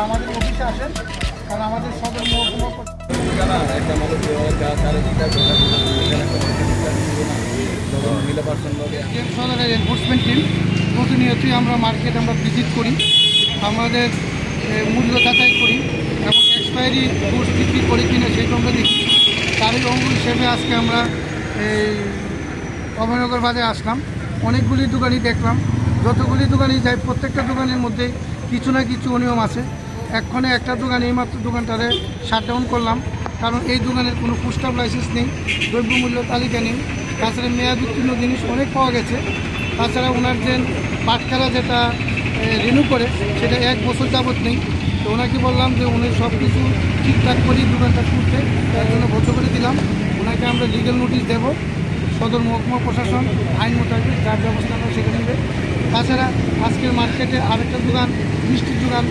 আমাদের অফিসে আসেন, কারণ আমাদের সদর মহকুমা এনফোর্সমেন্ট টিম প্রতিনিয়তই আমরা মার্কেট ভিজিট করি, আমাদের মূল্য যাচাই করি এবং এক্সপায়ারি গুডস বিক্রি করি কিনা সেটা আমরা দেখি। তারই অঙ্গ হিসেবে আজকে আমরা এই অভয়নগর বাজারে আসলাম। অনেকগুলি দোকানই দেখলাম, যতগুলি দোকানই যাই প্রত্যেকটা দোকানের মধ্যে কিছু না কিছু অনিয়ম আছে। এক্ষণে একটা দোকান এইমাত্র দোকানটারে শাটডাউন করলাম, কারণ এই দোকানের কোনো পুস্টার লাইসেন্স নেই, দ্রব্যমূল্য তালিকা নেই, তাছাড়া মেয়াদ উত্তীর্ণ জিনিস অনেক পাওয়া গেছে। তাছাড়া ওনার যে পাটখারা যেটা রিনিউ করে সেটা 1 বছর যাবত নেই। তো ওনাকে বললাম যে উনি সব কিছু ঠিকঠাক করি দোকানটা খুলতে, তার জন্য বন্ধ করে দিলাম। ওনাকে আমরা লিগ্যাল নোটিশ দেব, সদর মহকুমা প্রশাসন আইন মোতাবেক যার ব্যবস্থা নেবে সেটা নেবে। তাছাড়া আজকের মার্কেটে আরেকটা দোকান মিষ্টির দোকান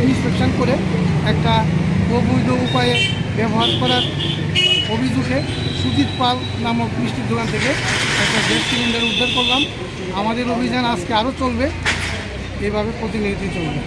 ইন্সপেকশন করে একটা অবৈধ উপায়ে ব্যবহার করার অভিযোগে সুজিত পাল নামক মিষ্টির দোকান থেকে একটা গ্যাস সিলিন্ডার উদ্ধার করলাম। আমাদের অভিযান আজকে আরও চলবে, এইভাবে প্রতিনিয়ত চলবে।